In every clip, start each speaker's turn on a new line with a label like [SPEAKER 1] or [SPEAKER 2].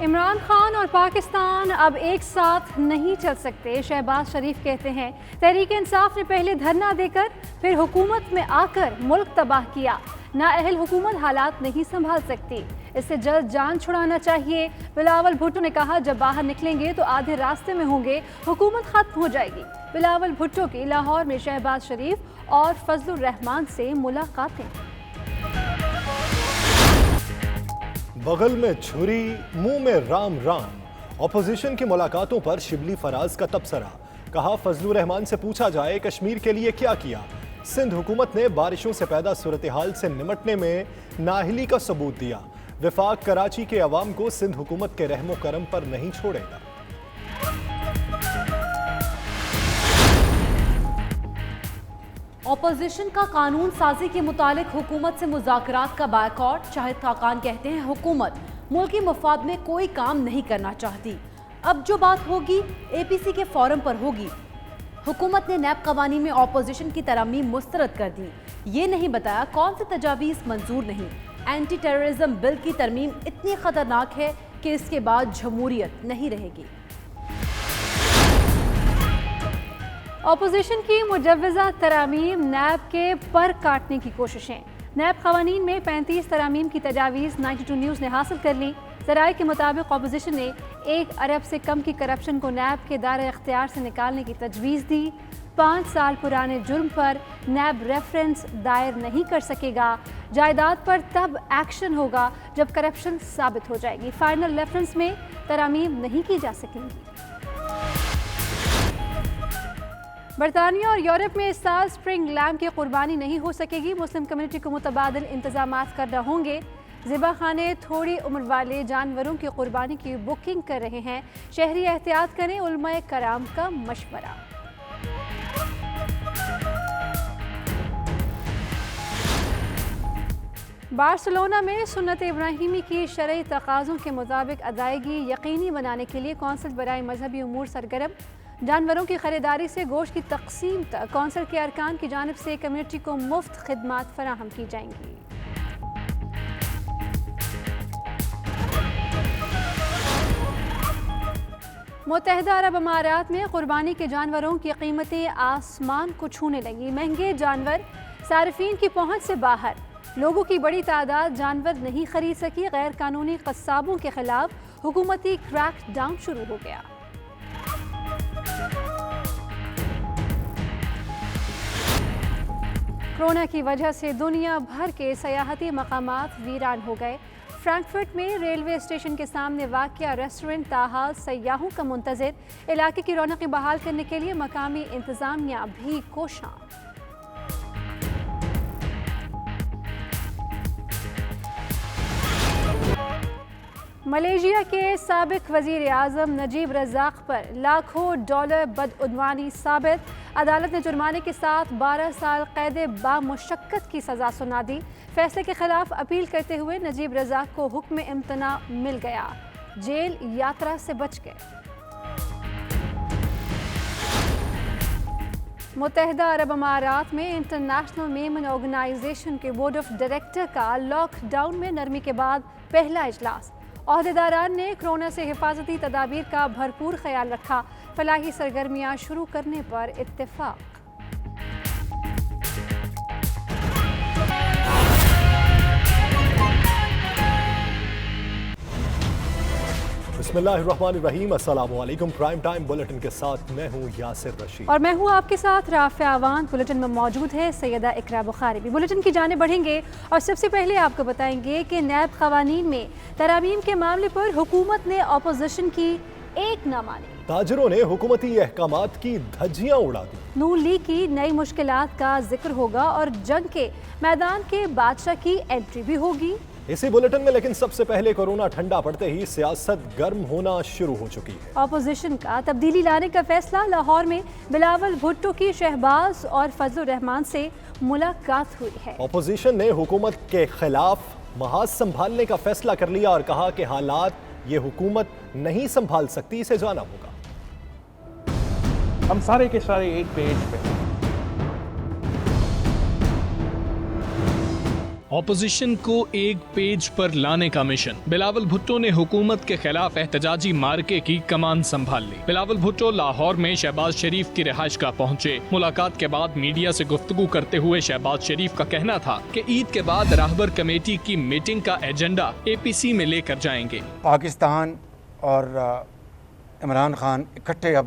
[SPEAKER 1] عمران خان اور پاکستان اب ایک ساتھ نہیں چل سکتے، شہباز شریف کہتے ہیں تحریک انصاف نے پہلے دھرنا دے کر پھر حکومت میں آ کر ملک تباہ کیا، نااہل حکومت حالات نہیں سنبھال سکتی، اس سے جلد جان چھڑانا چاہیے۔ بلاول بھٹو نے کہا جب باہر نکلیں گے تو آدھے راستے میں ہوں گے، حکومت ختم ہو جائے گی۔ بلاول بھٹو کی لاہور میں شہباز شریف اور فضل الرحمان سے ملاقاتیں۔
[SPEAKER 2] بغل میں چھری، منہ میں رام رام، اپوزیشن کی ملاقاتوں پر شبلی فراز کا تبصرہ، کہا فضل الرحمان سے پوچھا جائے کشمیر کے لیے کیا کیا۔ سندھ حکومت نے بارشوں سے پیدا صورتحال سے نمٹنے میں نااہلی کا ثبوت دیا، وفاق کراچی کے عوام کو سندھ حکومت کے رحم و کرم پر نہیں چھوڑے گا۔
[SPEAKER 3] اپوزیشن کا قانون سازی کے متعلق حکومت سے مذاکرات کا بائیکاٹ، شاہد خاقان کہتے ہیں حکومت ملکی مفاد میں کوئی کام نہیں کرنا چاہتی، اب جو بات ہوگی اے پی سی کے فورم پر ہوگی۔ حکومت نے نیب قوانین میں اپوزیشن کی ترامیم مسترد کر دی، یہ نہیں بتایا کون سی تجاویز منظور نہیں۔ اینٹی ٹیررزم بل کی ترمیم اتنی خطرناک ہے کہ اس کے بعد جمہوریت نہیں رہے گی۔
[SPEAKER 1] اپوزیشن کی مجوزہ ترامیم نیب کے پر کاٹنے کی کوششیں۔ نیب قوانین میں 35 ترامیم کی تجاویز 92 نیوز نے حاصل کر لی۔ ذرائع کے مطابق اپوزیشن نے 1 ارب سے کم کی کرپشن کو نیب کے دائرہ اختیار سے نکالنے کی تجویز دی۔ 5 سال پرانے جرم پر نیب ریفرنس دائر نہیں کر سکے گا، جائیداد پر تب ایکشن ہوگا جب کرپشن ثابت ہو جائے گی، فائنل ریفرنس میں ترامیم نہیں کی جا سکیں گی۔ برطانیہ اور یورپ میں اس سال سپرنگ لیمب کی قربانی نہیں ہو سکے گی، مسلم کمیونٹی کو متبادل انتظامات کرنا ہوں گے۔ ذبح خانے تھوڑی عمر والے جانوروں کی قربانی کی بکنگ کر رہے ہیں، شہری احتیاط کریں، علماء کرام کا مشورہ۔ بارسلونا میں سنت ابراہیمی کی شرعی تقاضوں کے مطابق ادائیگی یقینی بنانے کے لیے کونسل برائے مذہبی امور سرگرم، جانوروں کی خریداری سے گوشت کی تقسیم تک کونسل کے ارکان کی جانب سے کمیونٹی کو مفت خدمات فراہم کی جائیں گی۔ متحدہ عرب امارات میں قربانی کے جانوروں کی قیمتیں آسمان کو چھونے لگی، مہنگے جانور صارفین کی پہنچ سے باہر، لوگوں کی بڑی تعداد جانور نہیں خرید سکی، غیر قانونی قصابوں کے خلاف حکومتی کریک ڈاؤن شروع ہو گیا۔ کورونا کی وجہ سے دنیا بھر کے سیاحتی مقامات ویران ہو گئے۔ فرینکفرٹ میں ریلوے اسٹیشن کے سامنے واقع ریسٹورنٹ تاحال سیاحوں کا منتظر، علاقے کی رونقیں بحال کرنے کے لیے مقامی انتظامیہ بھی کوشاں۔ ملائیشیا کے سابق وزیر اعظم نجیب رزاق پر لاکھوں ڈالر بدعنوانی ثابت، عدالت نے جرمانے کے ساتھ 12 سال قید بامشقت کی سزا سنا دی۔ فیصلے کے خلاف اپیل کرتے ہوئے نجیب رزاق کو حکم امتناع مل گیا، جیل یاترا سے بچ گئے۔ متحدہ عرب امارات میں انٹرنیشنل میمن آرگنائزیشن کے بورڈ آف ڈائریکٹر کا لاک ڈاؤن میں نرمی کے بعد پہلا اجلاس، عہدیداران نے کورونا سے حفاظتی تدابیر کا بھرپور خیال رکھا، فلاحی سرگرمیاں شروع کرنے پر اتفاق۔
[SPEAKER 2] بسم اللہ الرحمن الرحیم، السلام علیکم۔ پرائم ٹائم بلیٹن کے ساتھ میں ہوں یاسر رشید
[SPEAKER 1] اور میں ہوں آپ کے ساتھ رافع عوان۔ بلیٹن میں موجود ہے سیدہ اقرا بخاری بھی۔ بلیٹن کی جانب بڑھیں گے اور سب سے پہلے آپ کو بتائیں گے کہ نیب قوانین میں ترامیم کے معاملے پر حکومت نے اپوزیشن کی ایک نہ مانی،
[SPEAKER 2] تاجروں نے حکومتی احکامات کی دھجیاں اڑا دی۔
[SPEAKER 1] نون لیگ کی نئی مشکلات کا ذکر ہوگا اور جنگ کے میدان کے بادشاہ کی انٹری بھی ہوگی
[SPEAKER 2] اسی بلیٹن میں، لیکن سب سے پہلے کورونا ٹھنڈا پڑتے ہی سیاست گرم ہونا شروع ہو چکی ہے۔
[SPEAKER 1] اپوزیشن کا تبدیلی لانے کا فیصلہ، لاہور میں بلاول بھٹو کی شہباز اور فضل الرحمان سے ملاقات ہوئی ہے۔
[SPEAKER 2] اپوزیشن نے حکومت کے خلاف محاذ سنبھالنے کا فیصلہ کر لیا اور کہا کہ حالات یہ حکومت نہیں سنبھال سکتی، اسے جانا ہوگا۔
[SPEAKER 4] ہم سارے کے سارے ایک پیج پہ۔ اپوزیشن کو ایک پیج پر لانے کا مشن۔ بلاول بھٹو نے حکومت کے خلاف احتجاجی مارکے کی کمان سنبھال لی۔ بلاول بھٹو لاہور میں شہباز شریف کی رہائش گاہ پہنچے۔ ملاقات کے بعد میڈیا سے گفتگو کرتے ہوئے شہباز شریف کا کہنا تھا کہ عید کے بعد راہبر کمیٹی کی میٹنگ کا ایجنڈا اے پی سی میں لے کر جائیں گے۔
[SPEAKER 5] پاکستان اور عمران خان اکٹھے اب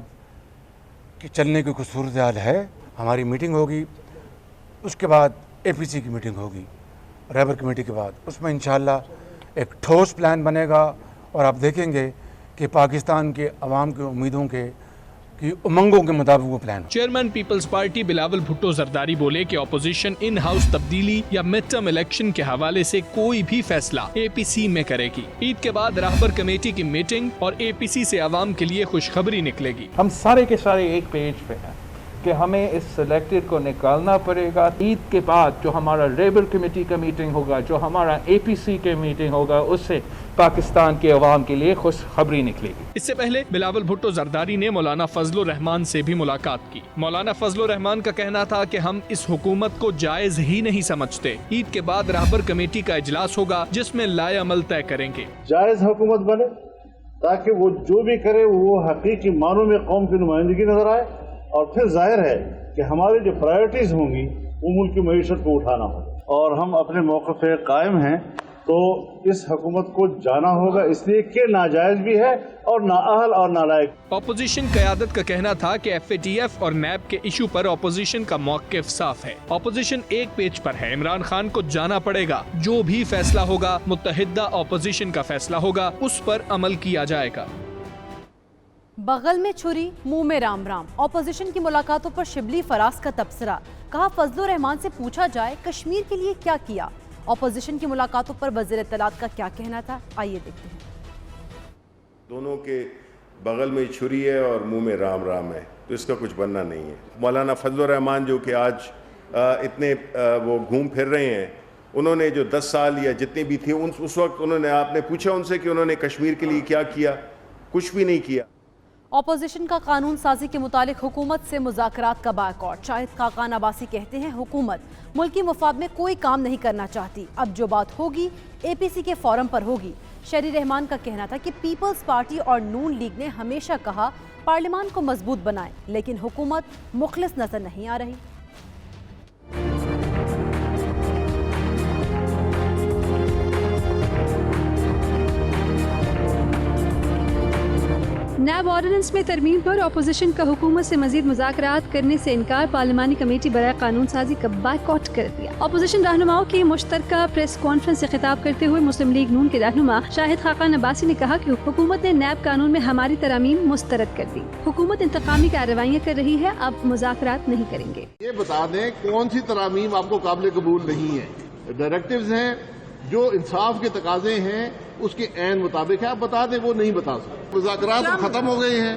[SPEAKER 5] چلنے کی کوئی صورتحال ہے۔ ہماری میٹنگ ہوگی، اس کے بعد اے پی سی کی میٹنگ ہوگی رہبر کمیٹی کے بعد، اس میں انشاءاللہ ایک ٹھوس پلان بنے گا اور آپ دیکھیں گے کہ پاکستان کے عوام کی امیدوں کے کی امنگوں کے مطابق وہ پلان ہو۔
[SPEAKER 4] چیئرمین پیپلز پارٹی بلاول بھٹو زرداری بولے کہ اپوزیشن ان ہاؤس تبدیلی یا مڈ ٹرم الیکشن کے حوالے سے کوئی بھی فیصلہ اے پی سی میں کرے گی۔ عید کے بعد راہبر کمیٹی کی میٹنگ اور اے پی سی سے عوام کے لیے خوشخبری نکلے گی۔
[SPEAKER 6] ہم سارے کے سارے ایک پیج پہ ہیں کہ ہمیں اس سلیکٹڈ کو نکالنا پڑے گا۔ عید کے بعد جو ہمارا لیبر کمیٹی کا میٹنگ ہوگا، جو ہمارا اے پی سی کے میٹنگ ہوگا، اس سے پاکستان کے عوام کے لیے خوشخبری نکلے گی۔
[SPEAKER 4] اس سے پہلے بلاول بھٹو زرداری نے مولانا فضل الرحمان سے بھی ملاقات کی۔ مولانا فضل الرحمان کا کہنا تھا کہ ہم اس حکومت کو جائز ہی نہیں سمجھتے۔ عید کے بعد راہبر کمیٹی کا اجلاس ہوگا جس میں لائے عمل طے کریں گے۔
[SPEAKER 7] جائز حکومت بنے تاکہ وہ جو بھی کرے وہ حقیقی معنوں میں قوم کی نمائندگی نظر آئے، اور پھر ظاہر ہے کہ ہماری جو پرائرٹیز ہوں گی وہ ملک کی معیشت کو اٹھانا ہوگا، اور ہم اپنے موقف پہ قائم ہیں۔ تو اس حکومت کو جانا ہوگا، اس لیے کہ ناجائز بھی ہے اور نااہل اور نالائق۔
[SPEAKER 4] اپوزیشن قیادت کا کہنا تھا کہ ایف اے ٹی ایف اور نیب کے ایشو پر اپوزیشن کا موقف صاف ہے۔ اپوزیشن ایک پیج پر ہے، عمران خان کو جانا پڑے گا، جو بھی فیصلہ ہوگا متحدہ اپوزیشن کا فیصلہ ہوگا، اس پر عمل کیا جائے گا۔
[SPEAKER 3] بغل میں چھری، منہ میں رام رام، اپوزیشن کی ملاقاتوں پر شبلی فراز کا تبصرہ۔ کہا فضل الرحمان سے پوچھا جائے کشمیر کے لیے کیا کیا۔ اپوزیشن کی ملاقاتوں پر وزیر اطلاعات کا کیا کہنا تھا، آئیے دیکھتے ہیں۔
[SPEAKER 8] دونوں کے بغل میں چھری ہے اور منہ میں رام رام ہے، تو اس کا کچھ بننا نہیں ہے۔ مولانا فضل الرحمان جو کہ آج اتنے وہ گھوم پھر رہے ہیں، انہوں نے جو 10 سال یا جتنی بھی تھی اس وقت انہوں نے، آپ نے پوچھا ان سے کہ انہوں نے کشمیر کے لیے کیا کیا؟ کچھ بھی نہیں کیا۔
[SPEAKER 3] اپوزیشن کا قانون سازی کے متعلق حکومت سے مذاکرات کا بائیکاٹ۔ شاہد خاقان عباسی کہتے ہیں حکومت ملکی مفاد میں کوئی کام نہیں کرنا چاہتی، اب جو بات ہوگی اے پی سی کے فورم پر ہوگی۔ شہری رحمان کا کہنا تھا کہ پیپلز پارٹی اور نون لیگ نے ہمیشہ کہا پارلیمان کو مضبوط بنائیں، لیکن حکومت مخلص نظر نہیں آ رہی۔
[SPEAKER 1] نیب آرڈیننس میں ترمیم پر اپوزیشن کا حکومت سے مزید مذاکرات کرنے سے انکار، پارلیمانی کمیٹی برائے قانون سازی کا بائیکاٹ کر دیا۔ اپوزیشن رہنماؤں کی مشترکہ پریس کانفرنس سے خطاب کرتے ہوئے مسلم لیگ نون کے رہنما شاہد خاقان عباسی نے کہا کہ حکومت نے نیب قانون میں ہماری ترامیم مسترد کر دی۔ حکومت انتقامی کارروائیاں کر رہی ہے، اب مذاکرات نہیں کریں گے۔
[SPEAKER 9] یہ بتا دیں کون سی ترامیم آپ کو قابل قبول نہیں ہے؟ ڈائریکٹیوز ہیں جو انصاف کے تقاضے ہیں اس کے عین مطابق ہے، آپ بتا دیں، وہ نہیں بتا سکتے۔ مذاکرات ختم ہو گئے ہیں،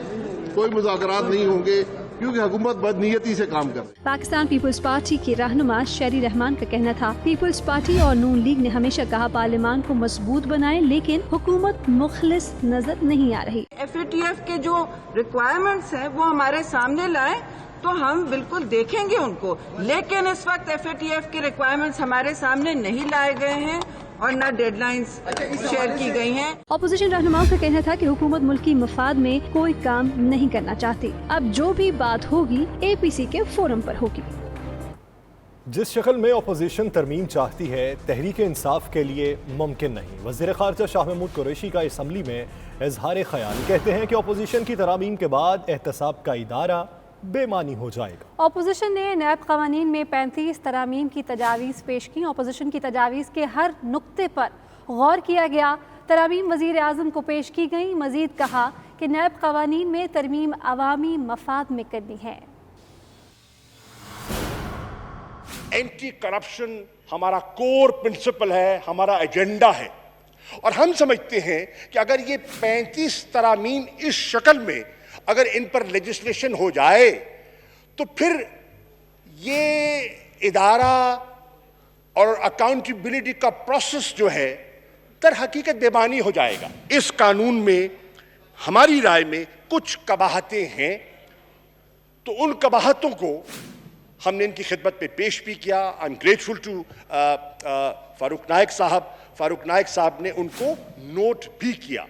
[SPEAKER 9] کوئی مذاکرات نہیں ہوں گے کیونکہ حکومت بدنیتی سے کام کر رہی ہے۔
[SPEAKER 1] پاکستان پیپلز پارٹی کے رہنما شہری رحمان کا کہنا تھا پیپلز پارٹی اور نون لیگ نے ہمیشہ کہا پارلیمان کو مضبوط بنائیں، لیکن حکومت مخلص نظر نہیں آ رہی۔
[SPEAKER 10] ایف اے ٹی ایف کے جو ریکوائرمنٹس ہیں وہ ہمارے سامنے لائیں تو ہم بالکل دیکھیں گے ان کو، لیکن اس وقت ایف اے ٹی ایف کے ریکوائرمنٹس ہمارے سامنے نہیں لائے گئے ہیں اور نہ ڈیڈ لائنز شیئر کی گئی ہیں۔
[SPEAKER 1] اپوزیشن رہنماؤں کا کہنا تھا کہ حکومت ملکی مفاد میں کوئی کام نہیں کرنا چاہتی، اب جو بھی بات ہوگی اے پی سی کے فورم پر ہوگی۔
[SPEAKER 2] جس شکل میں اپوزیشن ترمیم چاہتی ہے، تحریک انصاف کے لیے ممکن نہیں۔ وزیر خارجہ شاہ محمود قریشی کا اسمبلی میں اظہار خیال، کہتے ہیں کہ اپوزیشن کی ترامیم کے بعد احتساب کا ادارہ بے معنی ہو جائے گا۔
[SPEAKER 1] اپوزیشن نے نیب قوانین میں 35 ترامیم کی تجاویز پیش کی۔ اپوزیشن کی تجاویز کے ہر نقطے پر غور کیا گیا۔ ترامیم وزیر اعظم کو پیش کی گئی۔ مزید کہا کہ نیب قوانین میں ترمیم عوامی مفاد میں کرنی ہے۔
[SPEAKER 11] اینٹی کرپشن ہمارا کور پرنسپل ہے، ہمارا ایجنڈا ہے، اور ہم سمجھتے ہیں کہ اگر یہ 35 ترامیم اس شکل میں اگر ان پر لیجسلیشن ہو جائے تو پھر یہ ادارہ اور اکاؤنٹیبلٹی کا پروسیس جو ہے در حقیقت بے معنی ہو جائے گا۔ اس قانون میں ہماری رائے میں کچھ قباحتیں ہیں، تو ان قباحتوں کو ہم نے ان کی خدمت پہ پیش بھی کیا۔ I'm grateful to Farooq Naik साहब ने उनको नोट भी किया।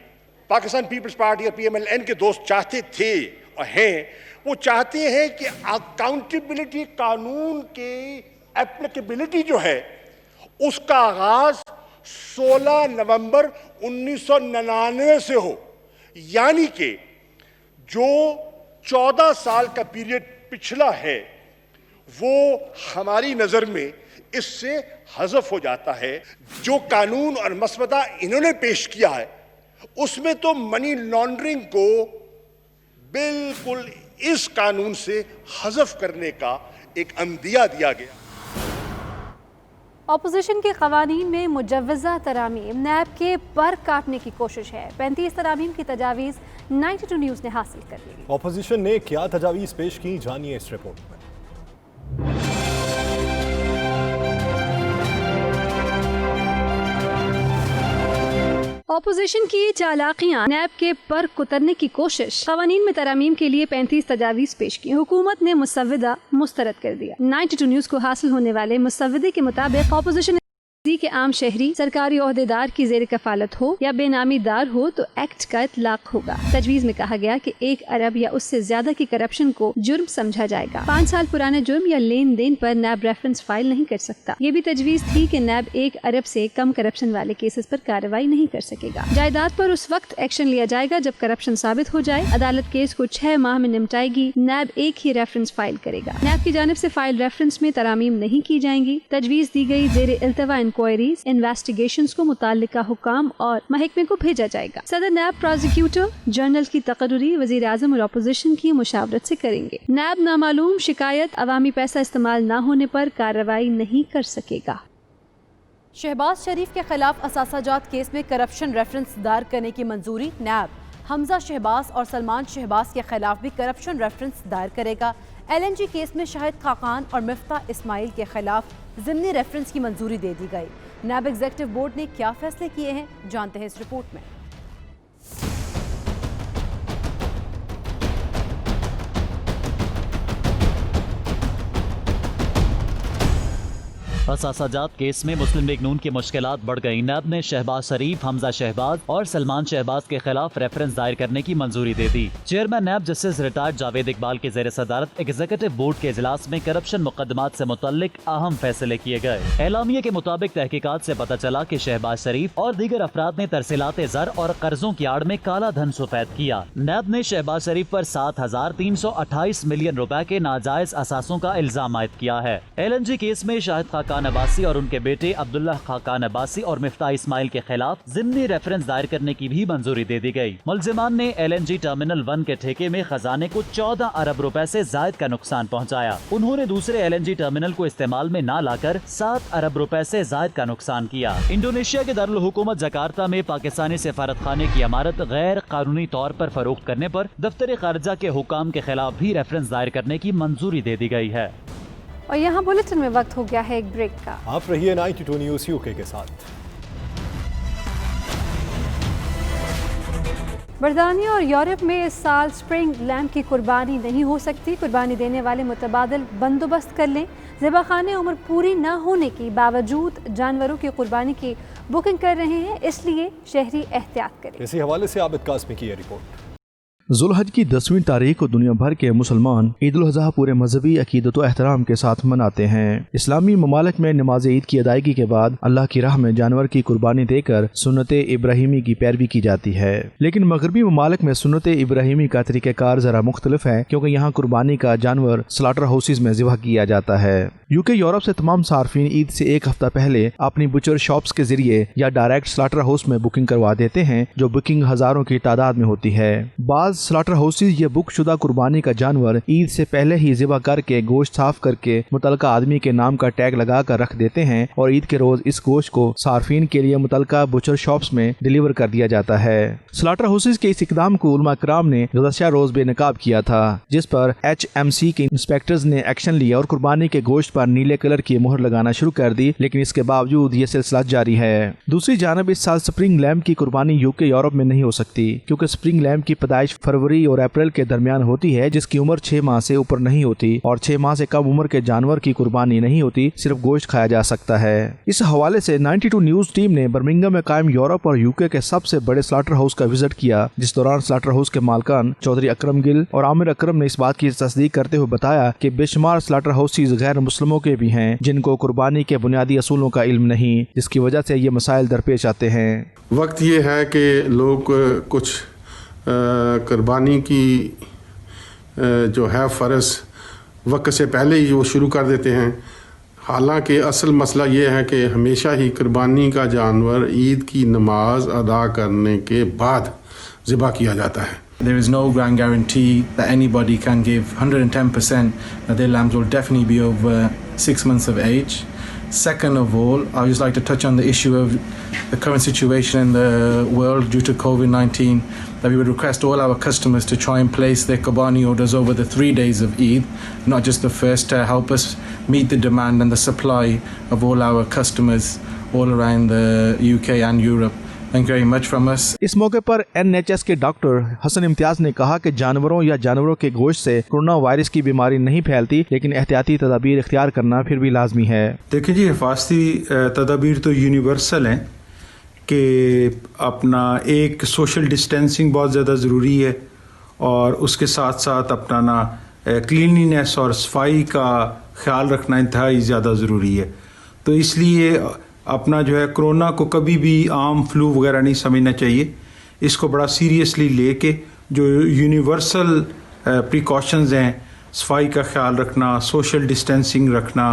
[SPEAKER 11] पाकिस्तान पीपल्स पार्टी और PMLN के दोस्त चाहते थे और हैं, वो चाहते हैं कि अकाउंटेबिलिटी कानून के एप्लीकेबिलिटी जो है उसका आगाज 16 नवंबर 1999 से हो, यानी कि जो 14 साल का पीरियड पिछला है वो हमारी नजर में इससे हज़फ हो जाता है। जो कानून और मसवदा इन्होंने पेश किया है उसमें तो मनी लॉन्ड्रिंग को बिल्कुल इस कानून से हज़फ करने का एक अंदिया दिया गया।
[SPEAKER 1] अपोजिशन के कवानीन में मुजव्वज़ा तरामीम नैब के पर काटने की कोशिश है। 35 तरामीम की तजावीज़ 92 न्यूज़ ने हासिल कर ली।
[SPEAKER 2] अपोजिशन ने क्या तजावीज़ पेश की, जानिए इस रिपोर्ट में।
[SPEAKER 1] अपोजिशन की चालाकियां, नैब के पर कुतरने की कोशिश। कवानीन में तरामीम के लिए 35 तजावीज़ पेश की। हुकूमत ने मुसव्वदा मुस्तरद कर दिया। 92 न्यूज़ को हासिल होने वाले मुसव्वदे के मुताबिक अपोजिशन के आम शहरी सरकारी ओहदेदार की जेर कफालत हो या बेनामी दार हो तो एक्ट का इतलाक होगा। तजवीज़ में कहा गया कि 1 अरब या उससे ज्यादा की करप्शन को जुर्म समझा जाएगा। 5 साल पुराने जुर्म या लेन देन पर नैब रेफरेंस फाइल नहीं कर सकता। ये भी तजवीज़ थी कि नैब 1 अरब से कम करप्शन वाले केसेस पर कार्रवाई नहीं कर सकेगा। जायदाद पर उस वक्त एक्शन लिया जाएगा जब करप्शन साबित हो जाए। अदालत केस को 6 माह में निपटाएगी। नैब एक ही रेफरेंस फाइल करेगा। नैब की जानिब से फाइल रेफरेंस में तरामीम नहीं की जाएंगी। तजवीज़ दी गई जेर इल्तवा इंक्वायरीज, इन्वेस्टिगेशंस को मुताल्लिका हुकाम और महकमे को भेजा जाएगा। सदर नैब प्रोसिक्यूटर जनरल की तकर्री वज़ीर आज़म और अपोजिशन की मुशावरत से करेंगे। नैब नामालूम शिकायत, अवामी पैसा इस्तेमाल न होने पर कार्रवाई नहीं कर सकेगा।
[SPEAKER 3] शहबाज शरीफ के खिलाफ असासाजात केस में करप्शन रेफरेंस दायर करने की मंजूरी। नैब हमजा शहबाज और सलमान शहबाज के खिलाफ भी करप्शन रेफरेंस दायर करेगा। LNG केस में शाहिद खाकान और मिफ्ताह इस्माइल के खिलाफ ज़िमनी रेफरेंस की मंजूरी दे दी गई। नैब एग्जीक्यूटिव बोर्ड ने क्या फैसले किए हैं, जानते हैं इस रिपोर्ट में।
[SPEAKER 12] असासाजात केस में मुस्लिम लीग नून की मुश्किलात बढ़ गई। नैब ने शहबाज शरीफ, हमजा शहबाज और सलमान शहबाज के खिलाफ रेफरेंस दायर करने की मंजूरी दे दी। Chairman NAB justice retired Javed Iqbal के ज़ेर सदारत एग्जीक्यूटिव बोर्ड के इजलास में करप्शन मुकदमात से मुतल्लिक अहम फैसले किए गए। एलामिये के मुताबिक तहकीकात से पता चला कि शहबाज शरीफ और दीगर अफराद ने तरसीलात ज़र और कर्जों की आड़ में काला धन सफेद किया। नैब ने शहबाज शरीफ पर 7,328 मिलियन रुपए के नाजायज असासों का इल्जाम आयद किया है। LNG केस में शाहिद खाकान अब्बासी और उनके बेटे अब्दुल्ला खाकान अब्बासी और मिफ्ताह इस्माइल के खिलाफ ज़िमनी रेफरेंस दायर करने की भी मंजूरी दे दी गई। मुल्जिमान ने LNG टर्मिनल 1 के ठेके में खजाने को 14 अरब रुपए से जायद का नुकसान पहुंचाया। उन्होंने दूसरे LNG टर्मिनल को इस्तेमाल में न लाकर 7 अरब रुपए से जायद का नुकसान किया। इंडोनेशिया के दारुल हुकूमत जकार्ता में पाकिस्तानी सफारत खाने की इमारत गैर कानूनी तौर पर फरोख्त करने पर दफ्तर खारजा के हुकाम के खिलाफ भी रेफरेंस दायर करने की मंजूरी दे दी गई है।
[SPEAKER 1] और यहाँ बुलेटिन में वक्त हो गया है एक ब्रेक का।
[SPEAKER 2] आप रहिए 92 न्यूज़ UK के साथ।
[SPEAKER 1] बरतानिया और यूरोप में इस साल स्प्रिंग लैम्प की कुर्बानी नहीं हो सकती। कुर्बानी देने वाले मुतबादिल बंदोबस्त कर लें। ज़िबाखाने उम्र पूरी न होने की बावजूद जानवरों की कुर्बानी की बुकिंग कर रहे हैं, इसलिए शहरी एहतियात करें।
[SPEAKER 2] इसी हवाले से आबिद कासमी की रिपोर्ट।
[SPEAKER 13] ज़ुल्हज की 10वीं तारीख को दुनिया भर के मुसलमान ईद उल अज़हा पूरे मजहबी अकीदत व एहतराम के साथ मनाते हैं। इस्लामी ममालिक में नमाज ईद की अदायगी के बाद अल्लाह की राह में जानवर की कुर्बानी देकर सुन्नत इब्राहिमी की पैरवी की जाती है। लेकिन मगरबी ममालिक में सुन्नत इब्राहिमी का तरीक़ाकार ज़रा मुख्तलिफ है, क्योंकि यहाँ कुर्बानी का जानवर स्लाटर हाउसेज में ज़िबह किया जाता है। UK यूरोप से तमाम सार्फिन ईद से एक हफ्ता पहले अपनी बुचर शॉप्स के जरिए या डायरेक्ट स्लाटर हाउस में बुकिंग करवा देते हैं, जो बुकिंग हज़ारों की तादाद में होती है। बाज़ स्लाटर हाउसेज ये बुक शुदा कुर्बानी का जानवर ईद से पहले ही ज़िबा करके गोश्त साफ करके मुतलका आदमी के नाम का टैग लगा कर रख देते हैं और ईद के रोज इस गोश्त को सार्फिन के लिए मुतलका बुचर शॉप्स में डिलीवर कर दिया जाता है। स्लाटर हाउसेज के इस इकदाम को उलमा कराम ने गुज़श्ता रोज बेनकाब किया था, जिस पर HMC के इंस्पेक्टर्स ने एक्शन लिया और कुर्बानी के गोश्त पर नीले कलर की मोहर लगाना शुरू कर दी, लेकिन इसके बावजूद ये सिलसिला जारी है। दूसरी जानब इस साल स्प्रिंग लैम्प की कुर्बानी UK यूरोप में नहीं हो सकती, क्योंकि स्प्रिंग लैम्प की पैदाइश फरवरी और अप्रैल के दरमियान होती है, जिसकी उम्र 6 माह से ऊपर नहीं होती और 6 माह से कम उम्र के जानवर की कुर्बानी नहीं होती, सिर्फ गोश्त खाया जा सकता है। इस हवाले से 92 न्यूज टीम ने बर्मिंघम में कायम यूरोप और यूके के सबसे बड़े स्लॉटर हाउस का विजिट किया, जिस दौरान स्लॉटर हाउस के मालकान चौधरी अकरम गिल और आमिर अकरम ने इस बात की तस्दीक करते हुए बताया कि बेशुमार स्लॉटर हाउसेज गैर मुस्लिमों के भी हैं जिनको कुर्बानी के बुनियादी असूलों का इल्म नहीं, जिसकी वजह से ये मसाइल दरपेश आते हैं।
[SPEAKER 14] वक्त ये है कि लोग कुछ कुर्बानी की जो है फ़र्ज वक्त से पहले ही वो शुरू कर देते हैं, हालांकि असल मसला ये है कि हमेशा ही कुर्बानी का जानवर ईद की नमाज अदा करने के बाद ज़िबा किया जाता है।
[SPEAKER 15] There is no guarantee that anybody can give 110% that their lambs will definitely be over 6 months of age. Second of all, I would just like to touch on the issue of the current situation in the world due to COVID-19, that we would request all our customers to try and place their Qurbani orders over the 3 days of Eid, not just the first, to help us meet the demand and the supply of all our customers all around the UK and Europe. Thank you very much from us.
[SPEAKER 13] इस मौके पर NHS के doctor Hasan Imtiaz ने कहा कि जानवरों या जानवरों के गोश्त से कोरोना वायरस की बीमारी नहीं फैलती, लेकिन एहतियाती तदाबीर इख्तियार करना फिर भी लाजमी है।
[SPEAKER 16] देखिए जी, हिफाजती तदाबीर तो यूनिवर्सल हैं कि अपना एक सोशल डिस्टेंसिंग बहुत ज़्यादा ज़रूरी है और उसके साथ साथ अपना ना क्लीनलीनेस और सफाई का ख्याल रखना इंतहाई ज़्यादा ज़रूरी है। तो इसलिए अपना जो है कोरोना को कभी भी आम फ्लू वगैरह नहीं समझना चाहिए, इसको बड़ा सीरियसली लेके जो यूनिवर्सल प्रिकॉशंस हैं, सफाई का ख्याल रखना, सोशल डिस्टेंसिंग रखना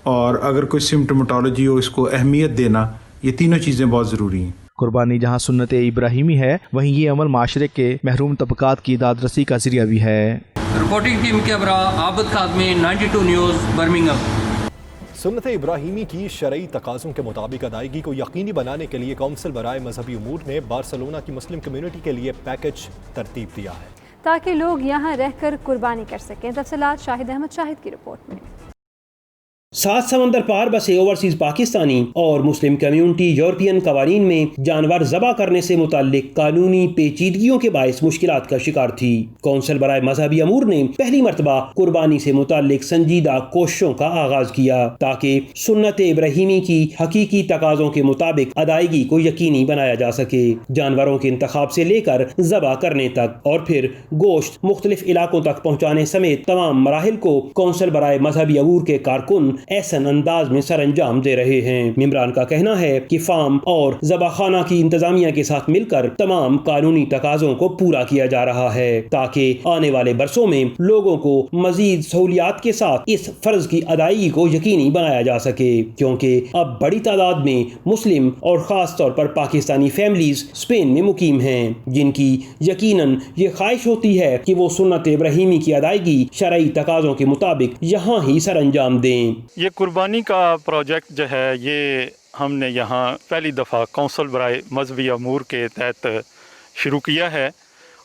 [SPEAKER 16] और अगर कोई सिम्टोमेटोलॉजी हो इसको अहमियत देना, ये तीनों चीज़ें बहुत ज़रूरी हैं।
[SPEAKER 13] कुर्बानी जहाँ सुन्नत इब्राहिमी है, वहीं ये अमल माशरे के महरूम तबकात की दादरसी का जरिया भी है।
[SPEAKER 17] रिपोर्टिंग टीम के हमरा आबद खादमी, 92 न्यूज़, बर्मिंघम।
[SPEAKER 2] सुन्नत इब्राहिमी की शरई तकाज़ों के मुताबिक अदायगी को यकीनी बनाने के लिए कौंसिल बराए मजहबी उमूर ने बार्सिलोना की मुस्लिम कम्युनिटी के लिए पैकेज तरतीब दिया है
[SPEAKER 1] ताकि लोग यहाँ रहकर कुर्बानी कर सकें। तफसीलात शाहिद अहमद शाहिद की रिपोर्ट में।
[SPEAKER 18] 7 समंदर पार बसे ओवरसीज पाकिस्तानी और मुस्लिम कम्युनिटी यूरोपियन कवानीन में जानवर ज़बा करने से मुताल्लिक कानूनी पेचीदगियों के बायस मुश्किलात का शिकार थी। कौंसिल बराए मजहबी अमूर ने पहली मरतबा कुर्बानी से मुताल्लिक संजीदा कोशिशों का आगाज किया ताकि सुन्नत इब्राहिमी की हकीकी तकाज़ों के मुताबिक अदायगी को यकीनी बनाया जा सके। जानवरों के इंतखाब से लेकर ज़बा करने तक और फिर गोश्त मुख्तलिफ इलाकों तक पहुँचाने समेत तमाम मराहिल को कौंसिल बराए मजहबी अमूर के कारकुन ऐसा अंदाज में सर अंजाम दे रहे हैं। मेंबरान का कहना है कि फार्म और ज़बाखाना की इंतजामिया के साथ मिलकर तमाम कानूनी तकाज़ों को पूरा किया जा रहा है ताकि आने वाले बरसों में लोगों को मजीद सहूलियात के साथ इस फर्ज की अदायगी को यकीनी बनाया जा सके, क्योंकि अब बड़ी तादाद में मुस्लिम और ख़ास तौर पर पाकिस्तानी फैमिलीज स्पेन में मुकीम हैं, जिनकी यकीनन ये ख्वाहिश होती है कि वो सुन्नत इब्राहिमी की अदायगी शरई तकाज़ों के मुताबिक यहाँ ही सर अंजाम दें।
[SPEAKER 19] ये कुर्बानी का प्रोजेक्ट जो है ये हमने यहाँ पहली दफ़ा कौंसिल बराए मजहबी अमूर के तहत शुरू किया है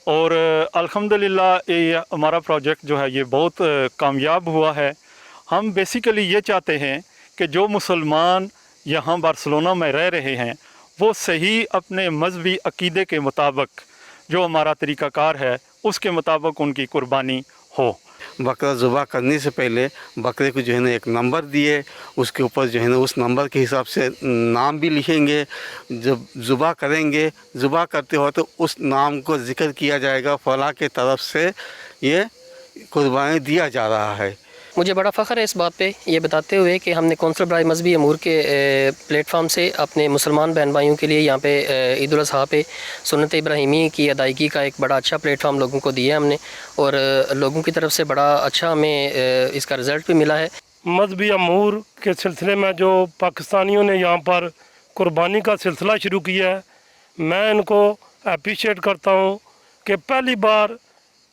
[SPEAKER 19] और अल्हम्दुलिल्लाह ये हमारा प्रोजेक्ट जो है ये बहुत कामयाब हुआ है। हम बेसिकली ये चाहते हैं कि जो मुसलमान यहाँ बार्सिलोना में रह रहे हैं वो सही अपने मजहबी अकीदे के मुताबिक जो हमारा तरीक़ाकार है उसके मुताबिक उनकी कुर्बानी हो।
[SPEAKER 20] बकरा ज़ुबा करने से पहले बकरे को जो है ना एक नंबर दिए, उसके ऊपर जो है ना उस नंबर के हिसाब से नाम भी लिखेंगे। जब ज़ुबा करेंगे, ज़ुबा करते हो तो उस नाम को ज़िक्र किया जाएगा, फलां के तरफ से ये कुर्बानी दिया जा रहा है।
[SPEAKER 21] मुझे बड़ा फ़ख्र है इस बात पे ये बताते हुए कि हमने कौंसिल बराए मजहबी अमूर के प्लेटफार्म से अपने मुसलमान बहन भाइयों के लिए यहाँ पे ईद उल अज़हा पे सुन्नत इब्राहिमी की अदायगी का एक बड़ा अच्छा प्लेटफार्म लोगों को दिया हमने और लोगों की तरफ से बड़ा अच्छा हमें इसका रिज़ल्ट भी मिला है।
[SPEAKER 22] मजहबी अमूर के सिलसिले में जो पाकिस्तानियों ने यहाँ पर कुर्बानी का सिलसिला शुरू किया है, मैं इनको अप्रिशिएट करता हूँ कि पहली बार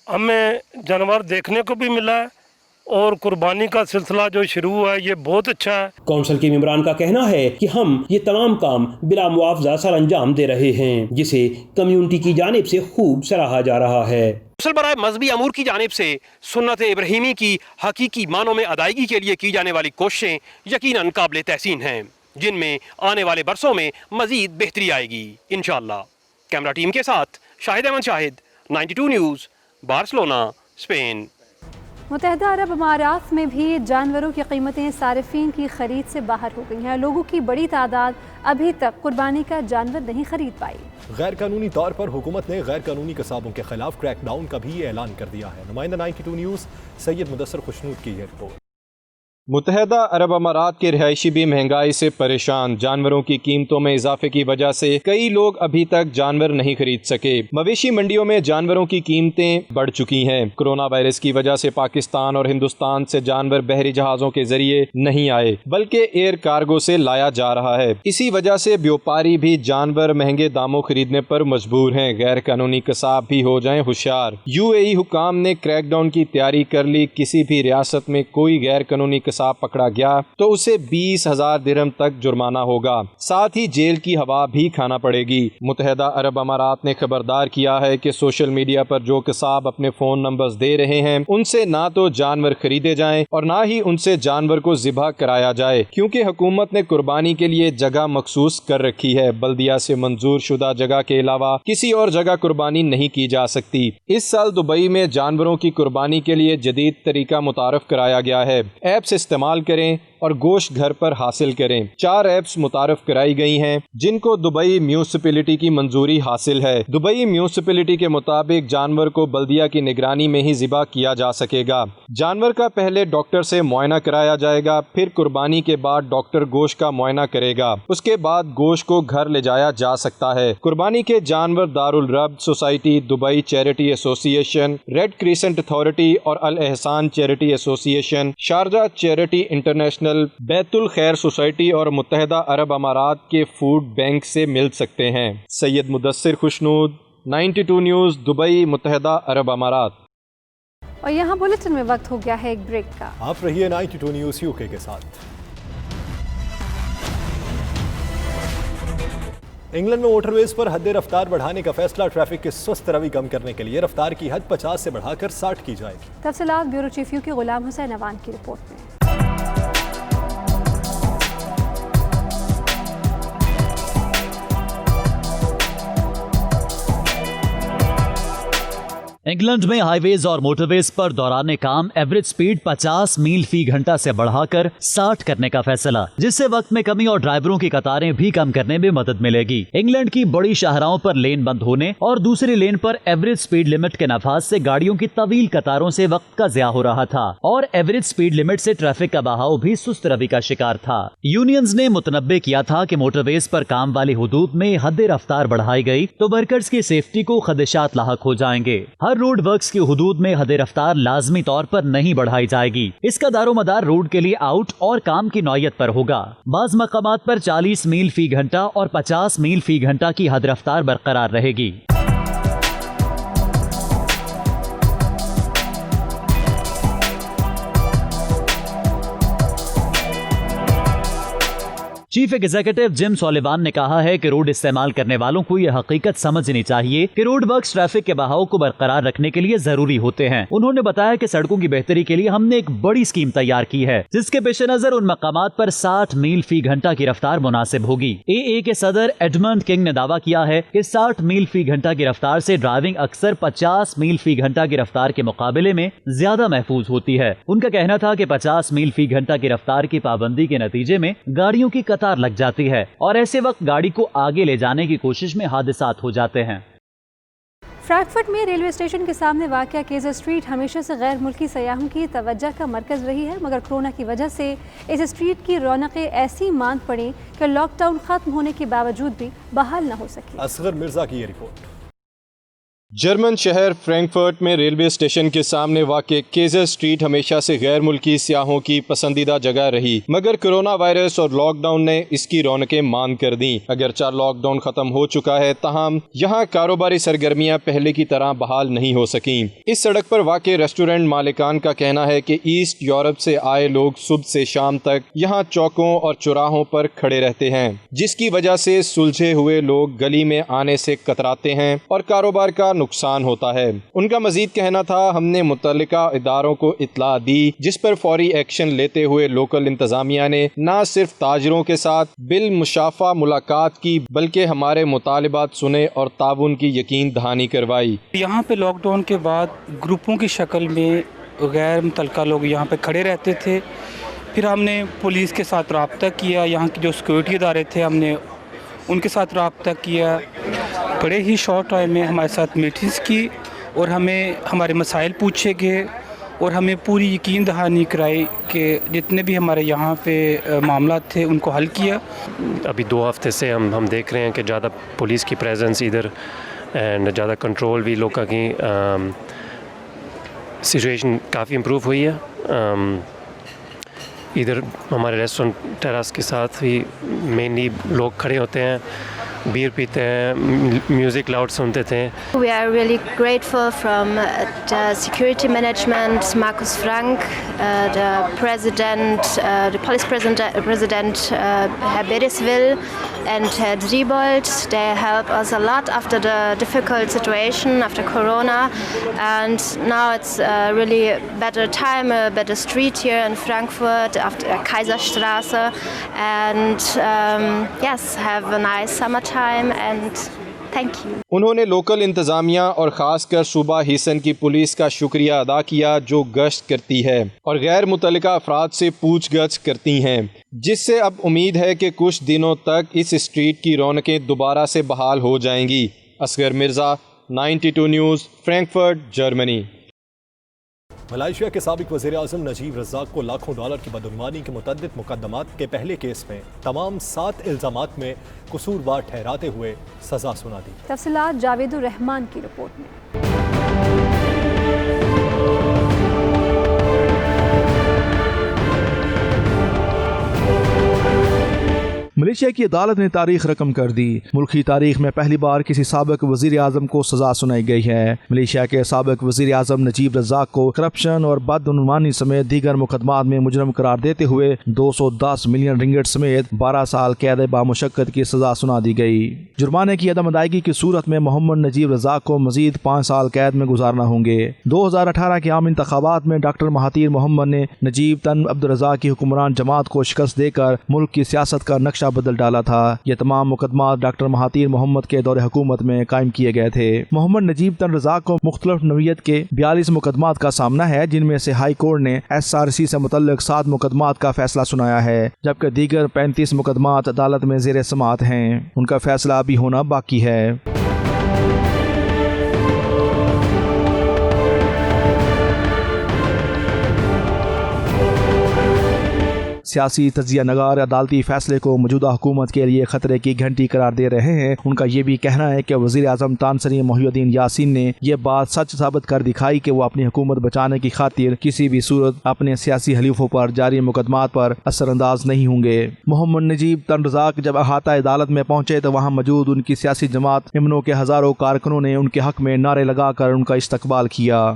[SPEAKER 22] हमें जानवर देखने को भी मिला है और कुर्बानी का सिलसिला जो शुरू हुआ है ये बहुत अच्छा है।
[SPEAKER 18] कौंसिल के मेंबरान का कहना है कि हम ये तमाम काम बिला मुआवजा सर अंजाम दे रहे हैं, जिसे कम्युनिटी की जानिब से खूब सराहा जा रहा है।
[SPEAKER 23] कौंसिल बराए मजहबी अमूर की जानिब से सुन्नत इब्राहिमी की हकीकी मानों में अदायगी के लिए की जाने वाली कोशिशें यकीनन काबिल तहसीन हैं, जिनमें आने वाले बरसों में मजीद बेहतरी आएगी इंशाअल्लाह। कैमरा टीम के साथ Shahid Ahmed Shahid, 92 news, Barcelona, Spain.
[SPEAKER 1] मुत्तहदा अरब अमारात में भी जानवरों की कीमतें सारिफीन की खरीद से बाहर हो गई हैं। लोगों की बड़ी तादाद अभी तक कुर्बानी का जानवर नहीं खरीद पाई।
[SPEAKER 2] गैर कानूनी तौर पर हुकूमत ने गैर कानूनी कसाबों के खिलाफ क्रैकडाउन का भी ऐलान कर दिया है। नुमाइंदा 92 न्यूज़ सैयद मुदस्सर खुशनूद की ये रिपोर्ट।
[SPEAKER 5] मुत्तहदा अरब अमारात के रिहायशी भी महंगाई से परेशान। जानवरों की कीमतों में इजाफे की वजह से कई लोग अभी तक जानवर नहीं खरीद सके। मवेशी मंडियों में जानवरों की कीमतें बढ़ चुकी हैं। कोरोना वायरस की वजह से पाकिस्तान और हिंदुस्तान से जानवर बहरी जहाज़ों के जरिए नहीं आए, बल्कि एयर कार्गो से लाया जा रहा है। इसी वजह से व्यापारी भी जानवर महंगे दामों खरीदने पर मजबूर हैं। गैर कानूनी कसाब भी हो जाएं होशियार। UAE हुकाम ने क्रैकडाउन की तैयारी कर ली। किसी भी रियासत में कोई गैर कानूनी पकड़ा गया तो उसे 20,000 दिरहम तक जुर्माना होगा, साथ ही जेल की हवा भी खाना पड़ेगी। मुत्तहदा अरब अमारात ने खबरदार किया है कि सोशल मीडिया पर जो कसाब अपने फोन नंबर्स दे रहे हैं उनसे ना तो जानवर खरीदे जाएं और ना ही उनसे जानवर को ज़िबा कराया जाए, क्योंकि हुकूमत ने कुर्बानी के लिए जगह मखसूस कर रखी है। बल्दिया से मंजूर शुदा जगह के अलावा किसी और जगह कुर्बानी नहीं की जा सकती। इस साल दुबई में जानवरों की कुर्बानी के लिए जदीद तरीका मुतारफ कराया गया है। ऐप्स इस्तेमाल करें और गोश्त घर पर हासिल करें। 4 ऐप्स मुतारफ कराई गई हैं जिनको दुबई म्यूनिसिपैलिटी की मंजूरी हासिल है। दुबई म्यूनिसिपैलिटी के मुताबिक जानवर को बल्दिया की निगरानी में ही ज़िबा किया जा सकेगा। जानवर का पहले डॉक्टर से मुआयना कराया जाएगा, फिर कुर्बानी के बाद डॉक्टर गोश्त का मुआयना करेगा। उसके बाद गोश्त को घर ले जाया जा सकता है। कुर्बानी के जानवर दारुल रब society, Dubai charity association, red crescent authority और अल एहसान charity association, Sharjah charity international, Betul खैर सोसाइटी और मुत्तहदा अरब अमारात के फूड बैंक से मिल सकते हैं। सैयद मुदस्सिर खुशनूद, 92 न्यूज़, दुबई, मुत्तहदा अरब अमारात।
[SPEAKER 1] और यहाँ बुलेटिन में वक्त हो गया है एक ब्रेक का।
[SPEAKER 2] आप रहिए 92 न्यूज़ UK के साथ। इंग्लैंड में मोटरवेज पर हद रफ्तार बढ़ाने का फैसला ट्रैफिक की सुस्त रवि कम करने के लिए रफ्तार की हद 50 से बढ़ाकर 60 की जाएगी।
[SPEAKER 1] तफसीलात bureau chief UK Ghulam Hussain Awan की रिपोर्ट में।
[SPEAKER 12] इंग्लैंड में हाईवेज और मोटरवेज पर दौरान काम एवरेज स्पीड 50 मील फी घंटा से बढ़ाकर 60 करने का फैसला, जिससे वक्त में कमी और ड्राइवरों की कतारें भी कम करने में मदद मिलेगी। इंग्लैंड की बड़ी शाहराहों पर लेन बंद होने और दूसरी लेन पर एवरेज स्पीड लिमिट के नफाज से गाड़ियों की तवील कतारों से वक्त का ज़या हो रहा था और एवरेज स्पीड लिमिट से ट्रैफिक का बहाव भी सुस्त रवि का शिकार था। यूनियंस ने मुतनब्बे किया था कि मोटरवेज पर काम वाली हुदूद में हद रफ्तार बढ़ाई गई तो वर्कर्स की सेफ्टी को खदशात लाहक हो जाएंगे। हर रोड वर्क्स की हुदूद में हद रफ्तार लाजमी तौर पर नहीं बढ़ाई जाएगी। इसका दारोमदार रोड के लिए आउट और काम की नौयत पर होगा। बाज़ मकामात पर 40 मील फी घंटा और 50 मील फी घंटा की हद रफ्तार बरकरार रहेगी। चीफ एग्जीक्यूटिव जिम सॉलिवान ने कहा है कि रोड इस्तेमाल करने वालों को यह हकीकत समझनी चाहिए कि रोड वर्क्स ट्रैफिक के बहाव को बरकरार रखने के लिए जरूरी होते हैं। उन्होंने बताया कि सड़कों की बेहतरी के लिए हमने एक बड़ी स्कीम तैयार की है, जिसके पेश नजर उन मकामात पर 60 मील फी घंटा की रफ्तार मुनासिब होगी। AA के सदर एडमंड किंग ने दावा किया है कि 60 मील फी घंटा की रफ्तार से ड्राइविंग अक्सर 50 मील फी घंटा की रफ्तार के मुकाबले में ज्यादा महफूज होती है। उनका कहना था कि 50 मील फी घंटा की रफ्तार की पाबंदी के नतीजे में गाड़ियों की कतार लग जाती है और ऐसे वक्त गाड़ी को आगे ले जाने की कोशिश में हादसात हो जाते हैं।
[SPEAKER 1] फ्रैंकफर्ट में रेलवे स्टेशन के सामने वाक़या केजर स्ट्रीट हमेशा से गैर मुल्की सयाहों की तवज्जो का मरकज़ रही है, मगर कोरोना की वजह से इस स्ट्रीट की रौनकें ऐसी मांद पड़ी कि लॉकडाउन खत्म होने के बावजूद भी बहाल न हो सकी।
[SPEAKER 2] असगर मिर्जा की ये रिपोर्ट।
[SPEAKER 5] जर्मन शहर फ्रैंकफर्ट में रेलवे स्टेशन के सामने वाक़े केजर स्ट्रीट हमेशा से गैर मुल्की सियाहों की पसंदीदा जगह रही, मगर कोरोना वायरस और लॉकडाउन ने इसकी रौनकें मांद कर दी। अगरचे लॉकडाउन खत्म हो चुका है, ताहम यहाँ कारोबारी सरगर्मियाँ पहले की तरह बहाल नहीं हो सकी। इस सड़क पर वाक़े रेस्टोरेंट मालिकान का कहना है कि ईस्ट यूरोप से आए लोग सुबह से शाम तक यहाँ चौकों और चौराहों पर खड़े रहते हैं, जिसकी वजह से सुलझे हुए लोग गली में आने से कतराते हैं और कारोबार का نقصان ہوتا ہے۔ ان کا مزید کہنا تھا، ہم نے متعلقہ اداروں کو اطلاع دی جس پر فوری ایکشن لیتے ہوئے لوکل انتظامیہ نے نہ صرف تاجروں کے ساتھ بالمشافہ ملاقات کی بلکہ ہمارے مطالبات سنے اور تعاون کی یقین دہانی کروائی۔
[SPEAKER 4] یہاں پہ لاک ڈاؤن کے بعد گروپوں کی شکل میں غیر متعلقہ لوگ یہاں پہ کھڑے رہتے تھے، پھر ہم نے پولیس کے ساتھ رابطہ کیا، یہاں کے جو سیکورٹی ادارے تھے ہم نے ان کے ساتھ رابطہ کیا، بڑے ہی شارٹ ٹائم میں ہمارے ساتھ میٹنگز کی اور ہمیں ہمارے مسائل پوچھے گئے اور ہمیں پوری یقین دہانی کرائی کہ جتنے بھی ہمارے یہاں پہ معاملات تھے ان کو حل کیا۔
[SPEAKER 6] ابھی 2 ہفتے سے ہم دیکھ رہے ہیں کہ زیادہ پولیس کی پریزنس ادھر اینڈ زیادہ کنٹرول بھی لوگوں کی سچویشن کافی امپروو ہوئی ہے۔ ادھر ہمارے ریسٹورنٹ ٹیراس کے ساتھ بھی مینلی لوگ کھڑے ہوتے ہیں، بیئر پیتے ہیں، میوزک لاؤڈ سنتے تھے۔
[SPEAKER 7] We are really grateful from the security management, Markus Frank, the president, the police president Herr Beriswil and Herr Driebold. They help us a lot after the difficult situation after Corona, and now it's really better time, a better street here in Frankfurt after Kaiserstraße, and yes, have a nice summertime and thank you.
[SPEAKER 5] انہوں نے local انتظامیہ اور خاص کر صوبہ ہیسن کی police کا شکریہ ادا کیا جو گشت کرتی ہے اور غیر متعلقہ افراد سے پوچھ گچھ کرتی ہیں، جس سے اب امید ہے کہ کچھ دنوں تک اس اسٹریٹ کی رونقیں دوبارہ سے بحال ہو جائیں گی۔ Asghar Mirza, 92 news, Frankfurt, Germany.
[SPEAKER 2] Malaysia کے سابق وزیر اعظم نجیب رزاق کو لاکھوں ڈالر کی بدعنوانی کے متعدد مقدمات کے پہلے کیس میں تمام 7 الزامات میں قصوروار ٹھہراتے ہوئے سزا سنا دی۔
[SPEAKER 1] تفصیلات جاوید الرحمان کی رپورٹ میں۔
[SPEAKER 13] ملیشیا کی عدالت نے تاریخ رقم کر دی۔ ملکی تاریخ میں پہلی بار کسی سابق وزیر اعظم کو سزا سنائی گئی ہے۔ ملیشیا کے سابق وزیر اعظم نجیب رزاق کو کرپشن اور بدعنوانی سمیت دیگر مقدمات میں مجرم قرار دیتے ہوئے 210 ملین رنگٹ سمیت 12 سال قید بامشقت کی سزا سنا دی گئی۔ جرمانے کی عدم ادائیگی کی صورت میں محمد نجیب رزاق کو مزید 5 سال قید میں گزارنا ہوں گے۔ 2018 کے عام انتخابات میں ڈاکٹر مہاتیر محمد نے نجیب تن عبدالرزاق کی حکمران جماعت کو شکست دے کر ملک کی سیاست کا نقشہ بدل ڈالا تھا۔ یہ تمام مقدمات ڈاکٹر مہاتیر محمد کے دور حکومت میں قائم کیے گئے تھے۔ محمد نجیب تن رزاق کو مختلف نوعیت کے 42 مقدمات کا سامنا ہے، جن میں سے ہائی کورٹ نے SRC سے متعلق 7 مقدمات کا فیصلہ سنایا ہے، جبکہ دیگر 35 مقدمات عدالت میں زیر سماعت ہیں۔ ان کا فیصلہ ابھی ہونا باقی ہے۔ سیاسی تجزیہ نگار عدالتی فیصلے کو موجودہ حکومت کے لیے خطرے کی گھنٹی قرار دے رہے ہیں۔ ان کا یہ بھی کہنا ہے کہ وزیر اعظم تانسری محی الدین یاسین نے یہ بات سچ ثابت کر دکھائی کہ وہ اپنی حکومت بچانے کی خاطر کسی بھی صورت اپنے سیاسی حلیفوں پر جاری مقدمات پر اثر انداز نہیں ہوں گے۔ محمد نجیب تن رزاق جب احاطہ عدالت میں پہنچے تو وہاں موجود ان کی سیاسی جماعت امنو کے ہزاروں کارکنوں نے ان کے حق میں نعرے لگا کر ان کا استقبال کیا۔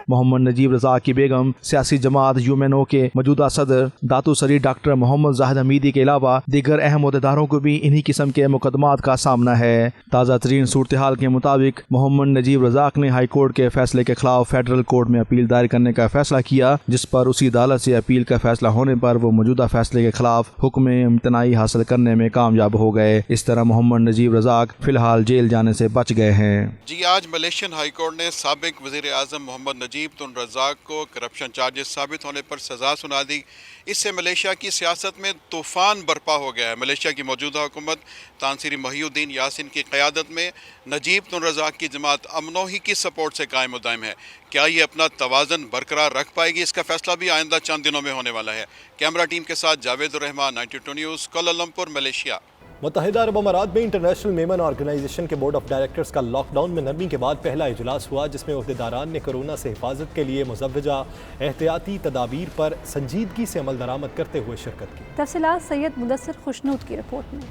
[SPEAKER 13] محمد نجیب رزاق کی بیگم سیاسی جماعت UMNO کے موجودہ صدر داتو سری ڈاکٹر محمد زاہد حمیدی کے علاوہ دیگر اہم عہدیداروں کو بھی انہی قسم کے مقدمات کا سامنا ہے۔ تازہ ترین صورتحال کے مطابق محمد نجیب رزاق نے ہائی کورٹ کے فیصلے کے خلاف فیڈرل کورٹ میں اپیل دائر کرنے کا فیصلہ کیا، جس پر اسی عدالت سے اپیل کا فیصلہ ہونے پر وہ موجودہ فیصلے کے خلاف حکم امتناعی حاصل کرنے میں کامیاب ہو گئے۔ اس طرح محمد نجیب رزاق فی الحال جیل جانے سے بچ گئے ہیں۔
[SPEAKER 24] آج ملیشین ہائی کورٹ نے سابق وزیر اعظم محمد نجیب تن رزاق کو کرپشن چارجز ثابت ہونے پر سزا سنا دی۔ اس سے ملیشیا کی سیاست میں طوفان برپا ہو گیا ہے۔ ملیشیا کی موجودہ حکومت تانسری محی الدین یاسین کی قیادت میں نجیب تن رزاق کی جماعت امنو ہی کی سپورٹ سے قائم و دائم ہے۔ کیا یہ اپنا توازن برقرار رکھ پائے گی؟ اس کا فیصلہ بھی آئندہ چند دنوں میں ہونے والا ہے۔ کیمرہ ٹیم کے ساتھ جاوید الرحمان، 92 نیوز، کوالالمپور، ملیشیا۔
[SPEAKER 2] متحدہ عرب امارات میں انٹرنیشنل میمن آرگنائزیشن کے بورڈ آف ڈائریکٹرز کا لاک ڈاؤن میں نرمی کے بعد پہلا اجلاس ہوا، جس میں عہدیداران نے کورونا سے حفاظت کے لیے مزوجہ احتیاطی تدابیر پر سنجیدگی سے عمل درآمد کرتے ہوئے شرکت کی۔
[SPEAKER 1] تفصیلات سید مدثر خوشنود کی رپورٹ میں۔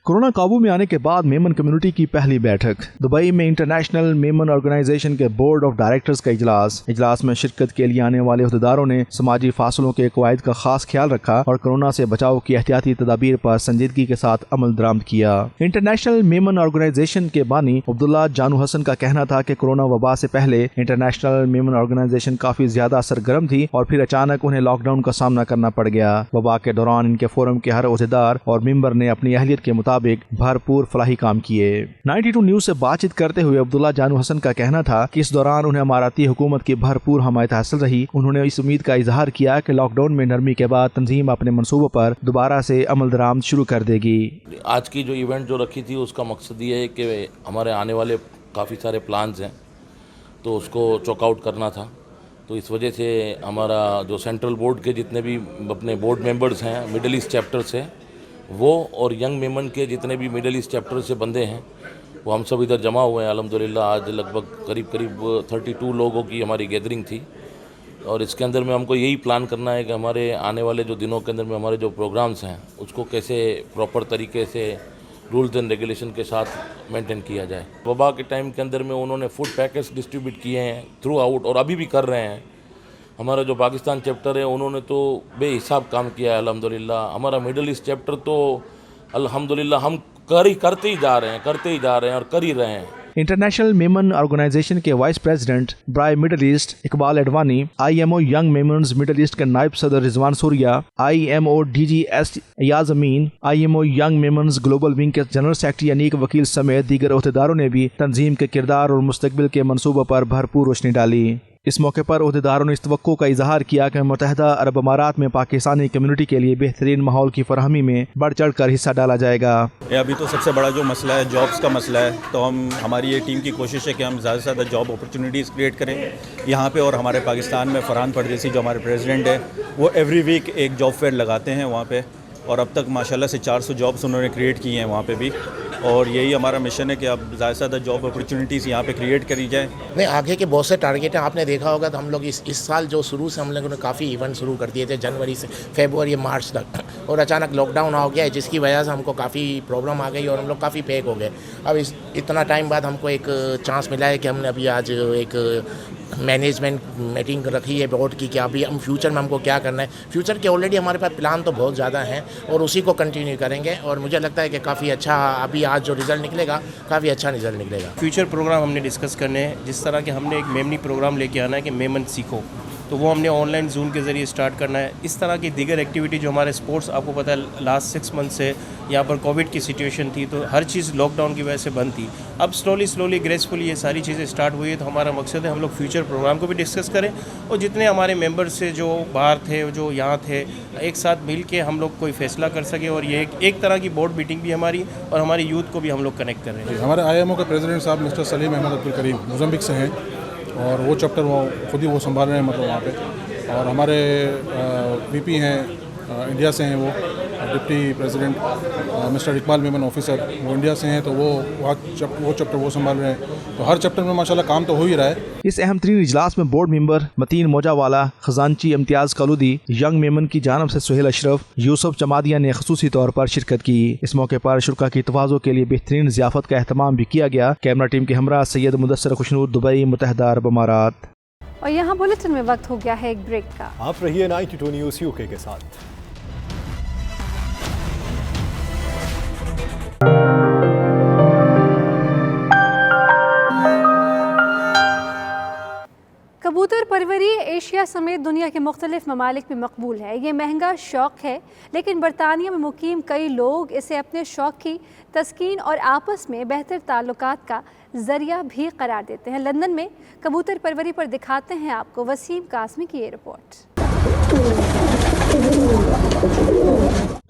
[SPEAKER 13] कोरोना काबू में आने के बाद मेमन कम्युनिटी की पहली बैठक। दुबई में इंटरनेशनल मेमन ऑर्गेनाइजेशन के बोर्ड ऑफ डायरेक्टर्स का इजलास में शिरकत के लिए आने वाले अहदेदारों ने समाजी फासलों के कवायद का खास ख्याल रखा और कोरोना से बचाव की एहतियाती तदाबीर पर संजीदगी के साथ अमल दरामद किया। इंटरनेशनल मेमन ऑर्गेनाइजेशन के बानी अब्दुल्ला जानू हसन का कहना था कि कोरोना वबा से पहले इंटरनेशनल मेमन ऑर्गेनाइजेशन काफी ज्यादा सरगर्म थी और फिर अचानक उन्हें लॉकडाउन का सामना करना पड़ गया। वबा के दौरान इनके फोरम के हर अहदेदार और मेंबर ने अपनी अहलियत के मुताबिक भरपूर फलाही काम किए। 92 न्यूज से बातचीत करते हुए अब्दुल्ला जानू हसन का कहना था कि इस दौरान उन्हें अमाराती हुकूमत की भरपूर हमायत हासिल रही। उन्होंने इस उम्मीद का इजहार किया कि लॉकडाउन में नरमी के बाद तंजीम अपने मंसूबों पर दोबारा से अमल दरामद शुरू कर देगी।
[SPEAKER 8] आज की जो इवेंट जो रखी थी उसका मकसद ये है कि हमारे आने वाले काफ़ी सारे प्लान्स हैं तो उसको चॉकआउट करना था। तो इस वजह से हमारा जो सेंट्रल बोर्ड के जितने भी अपने बोर्ड मेंबर्स हैं मिडिल ईस्ट चैप्टर से वो और यंग मेमन के जितने भी मिडिल ईस्ट चैप्टर से बंदे हैं वो हम सब इधर जमा हुए हैं। अल्हम्दुलिल्लाह आज लगभग करीब 32 लोगों की हमारी गैदरिंग थी और इसके अंदर में हमको यही प्लान करना है कि हमारे आने वाले जो दिनों के अंदर में हमारे जो प्रोग्राम्स हैं उसको कैसे प्रॉपर तरीके से रूल्स एंड रेगुलेशन के साथ मेंटेन किया जाए। वबा के टाइम के अंदर में उन्होंने फूड पैकेट्स डिस्ट्रीब्यूट किए हैं थ्रू आउट और अभी भी कर रहे हैं। हमारा जो पाकिस्तान चैप्टर है उन्होंने तो बेहिसाब काम किया है अल्हम्दुलिल्लाह। हमारा मिडिल ईस्ट चैप्टर तो अल्हम्दुलिल्लाह हम करते ही जा रहे हैं और कर ही रहे हैं।
[SPEAKER 13] इंटरनेशनल मेमन ऑर्गेनाइजेशन के वाइस प्रेसिडेंट ब्राय middle east Iqbal Advani, IMO young Memons middle east के नायब सदर रिजवान सूर्या, IMO DGS याज Amin, IMO young Memons global wing के जनरल सेक्रेटरी अनीक वकील समेत दीगर अहदेदारों ने भी तंजीम के किरदार और मुस्तकबिल के मनसूबों पर भरपूर रोशनी डाली। इस मौके पर अहदेदारों ने इस तवक्को का इजहार किया कि मुत्तहदा अरब अमारात में पाकिस्तानी कम्युनिटी के लिए बेहतरीन माहौल की फराहमी में बढ़ चढ़ कर हिस्सा डाला जाएगा।
[SPEAKER 9] अभी तो सबसे बड़ा जो मसला है जॉब्स का मसला है, तो हमारी ये टीम की कोशिश है कि हम ज़्यादा से ज़्यादा जॉब अपॉर्चुनिटीज़ क्रिएट करें यहाँ पे। और हमारे पाकिस्तान में फरहान परदेसी जो हमारे प्रेसिडेंट है वो एवरी वीक एक जॉब फेयर लगाते हैं वहाँ पे और अब तक माशाल्लाह से 400 जॉब्स उन्होंने क्रिएट की हैं वहाँ पे भी। और यही हमारा मिशन है कि अब ज़्यादा से ज़्यादा जॉब अपॉर्चुनिटीज़ यहाँ पे क्रिएट करी जाए।
[SPEAKER 10] नहीं, आगे के बहुत से टारगेट हैं। आपने देखा होगा तो हम लोग इस साल जो शुरू से हम लोगों ने काफ़ी इवेंट शुरू कर दिए थे जनवरी से फरवरी मार्च तक, और अचानक लॉकडाउन हो गया है जिसकी वजह से हमको काफ़ी प्रॉब्लम आ गई और हम लोग काफ़ी पैक हो गए। अब इतना टाइम बाद हमको एक चांस मिला है कि हमने अभी आज एक मैनेजमेंट मीटिंग रखी है बोर्ड की कि अभी हम फ्यूचर में हमको क्या करना है। फ्यूचर के ऑलरेडी हमारे पास प्लान तो बहुत ज़्यादा हैं और उसी को कंटिन्यू करेंगे और मुझे लगता है कि काफ़ी अच्छा अभी आज जो रिज़ल्ट निकलेगा काफ़ी अच्छा रिज़ल्ट निकलेगा।
[SPEAKER 11] फ्यूचर प्रोग्राम हमने डिस्कस करने हैं, जिस तरह के हमने एक मेमनी प्रोग्राम लेके आना है कि मेमन सीखो, तो वो हमने ऑनलाइन जूम के ज़रिए स्टार्ट करना है। इस तरह की दीगर एक्टिविटी जो हमारे स्पोर्ट्स, आपको पता है लास्ट 6 मंथ से यहाँ पर कोविड की सिचुएशन थी तो हर चीज़ लॉकडाउन की वजह से बंद थी। अब स्लोली ग्रेसफुली ये सारी चीज़ें स्टार्ट हुई है। तो हमारा मकसद है हम लोग फ्यूचर प्रोग्राम को भी डिस्कस करें और जितने हमारे मेंबर्स से जो बाहर थे जो यहाँ थे एक साथ मिल के हम लोग कोई फैसला कर सके। और ये एक तरह की बोर्ड मीटिंग भी हमारी और हमारी यूथ को भी हम लोग कनेक्ट कर रहे हैं।
[SPEAKER 14] हमारे IMO के प्रेसिडेंट साहब मिस्टर सलीम अहमद अब्दुल करीम मोज़म्बिक से हैं और वो चैप्टर वो खुद ही वो संभाल रहे हैं मतलब वहाँ पे। और हमारे VP हैं इंडिया से हैं, वो deputy president mister Iqbal Memon officer वो इंडिया से हैं, तो वो चैप्टर वो संभाल रहे हैं। तो हर चैप्टर में माशाल्लाह काम तो हो ही रहा है।
[SPEAKER 13] इस अहम तरीन इजलास में बोर्ड मेंबर मतीन मोजावाला, खजानची इम्तियाज कलूदी, यंग मेमन की जानब से सुहेल अशरफ, यूसुफ चमादिया ने खसूसी तौर पर शिरकत की। इस मौके पर शुरा की तवाज़ो के लिए बेहतरीन ज़ियाफत का अहतमाम भी किया गया। कैमरा टीम के हमरा सैयद मुदस्सर खुशनूर, दुबई, मुत्तहदा अरब अमारात।
[SPEAKER 1] और यहाँ बुलेटिन में वक्त हो गया है एक ब्रेक का।
[SPEAKER 2] आप रहिए 92 न्यूज़ UK के साथ।
[SPEAKER 1] कबूतर परवरी एशिया समेत दुनिया के मुख्तलिफ ममालिक में मकबूल है। ये महंगा शौक़ है लेकिन बरतानिया में मुकीम कई लोग इसे अपने शौक़ की तस्कीन और आपस में बेहतर ताल्लुकात का ज़रिया भी करार देते हैं। लंदन में कबूतर परवरी पर दिखाते हैं आपको वसीम कासमी की ये रिपोर्ट।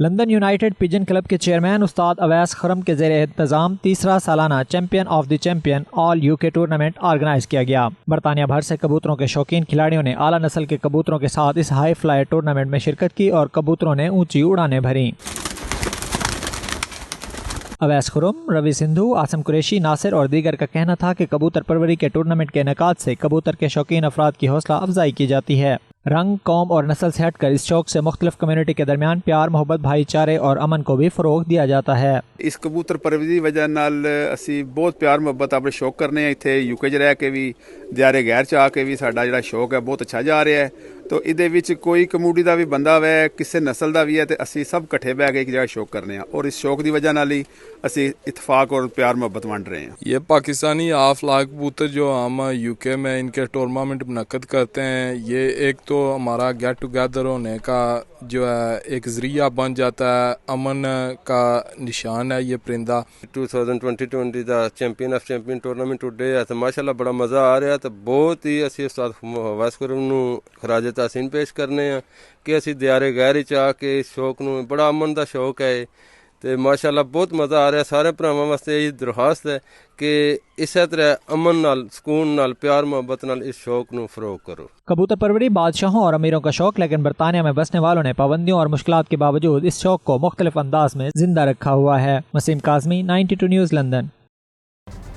[SPEAKER 25] लंदन यूनाइटेड पिजन क्लब के चेयरमैन उस्ताद अवैस खरम के ज़ेरे इंतज़ाम तीसरा सालाना champion of the champion all UK tournament organise किया गया। बरतानिया भर से कबूतरों के शौकीन खिलाड़ियों ने आला नस्ल के कबूतरों के साथ इस हाई फ्लाई टूर्नामेंट में शिरकत की और कबूतरों ने ऊंची उड़ानें भरी। अवैस खुरम, रवि सिंधु, आसम कुरैशी, नासिर और दीगर का कहना था कि कबूतर परवरी के टूर्नामेंट के इनेकाद से कबूतर के शौकीन अफराद की हौसला अफजाई की जाती है। रंग, कौम और नस्ल से हटकर इस शौक से मुख्तलिफ कम्युनिटी के दरमियान प्यार, मोहब्बत, भाईचारे और अमन को भी फरोग दिया जाता है।
[SPEAKER 3] इस कबूतर परवरी ਦੀ ਵਜ੍ਹਾ ਨਾਲ ਅਸੀਂ ਬਹੁਤ ਪਿਆਰ ਮੁਹੱਬਤ ਆਪਣੇ ਸ਼ੌਕ ਕਰਨੇ ਆ। ਇੱਥੇ ਯੂਕੇ 'ਚ ਰਹਿ ਕੇ ਵੀ, ਦਿਆਰੇ ਗੈਰ 'ਚ ਆ ਕੇ ਵੀ ਸਾਡਾ ਜਿਹੜਾ ਸ਼ੌਕ ਹੈ ਬਹੁਤ ਅੱਛਾ ਜਾ ਰਿਹਾ ਹੈ। ਤੋ ਇਹਦੇ ਵਿੱਚ ਕੋਈ ਕਮਿਊਨਿਟੀ ਦਾ ਵੀ ਬੰਦਾ ਵੈ, ਕਿਸੇ ਨਸਲ ਦਾ ਵੀ ਹੈ, ਤੇ ਅਸੀਂ ਸਭ ਇਕੱਠੇ ਬਹਿ ਕੇ ਇੱਕ ਜਿਹੜਾ ਸ਼ੌਕ ਕਰਨੇ ਆ, ਔਰ ਇਸ ਸ਼ੌਕ ਦੀ ਵਜ੍ਹਾ ਨਾਲ ਹੀ ਅਸੀਂ इत्तेफाक और प्यार मोहब्बत बांट रहे हैं।
[SPEAKER 15] ये पाकिस्तानी आफ लाख कबूतर जो हम यूके में इनके टूर्नामेंट मुनक्कद करते हैं, ये एक तो हमारा गेट टुगेदर होने का जो है एक ज़रिया बन जाता है, अमन का निशान है ये परिंदा।
[SPEAKER 16] 2020 ਦਾ ਚੈਂਪੀਅਨ ਆਫ ਚੈਂਪੀਅਨ ਟੂਰਨਾਮੈਂਟ ਉੱਡੇ ਆ ਤੇ ਮਾਸ਼ਾਅੱਲਾ ਬੜਾ ਮਜ਼ਾ ਆ ਰਿਹਾ ਤੇ ਬਹੁਤ ਹੀ ਅਸੀਂ ਉਸਤਾਦ ਅਵੈਸ ਖੁਰਮ ਨੂੰ ਖਰਾਜ ਤਹਿਸੀਨ ਪੇਸ਼ ਕਰਨੇ ਆ ਕਿ ਅਸੀਂ ਦਿਆਰੇ ਗੈਰ 'ਚ ਆ ਕੇ ਇਸ ਸ਼ੌਕ ਨੂੰ, ਬੜਾ ਅਮਨ ਦਾ ਸ਼ੌਕ ਹੈ ਤੇ ਮਾਸ਼ਾਅੱਲਾ ਬਹੁਤ ਮਜ਼ਾ ਆ ਰਿਹਾ। ਸਾਰੇ ਭਰਾਵਾਂ ਵਾਸਤੇ ਇਹ ਦਰਖਾਸਤ ਹੈ ਕਿ ਇਸੇ ਤਰ੍ਹਾਂ ਅਮਨ ਨਾਲ, ਸਕੂਨ ਨਾਲ, प्यार मोहब्बत ਨਾਲ ਇਸ शौक ਨੂੰ फरोग करो।
[SPEAKER 25] कबूतर परवरी बादशाहों और अमीरों का शौक, लेकिन बरतानिया में बसने वालों ने पाबंदियों और मुश्किलात के बावजूद इस शौक को मुख्तलिफ अंदाज में जिंदा रखा हुआ है। Waseem Kazmi, 92 news, London.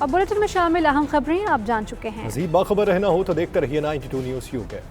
[SPEAKER 1] अब बुलेटिन में शामिल अहम खबरें आप जान चुके हैं।
[SPEAKER 2] मज़ीद बाखबर रहना हो तो देखते रहिए 92 न्यूज़ UK।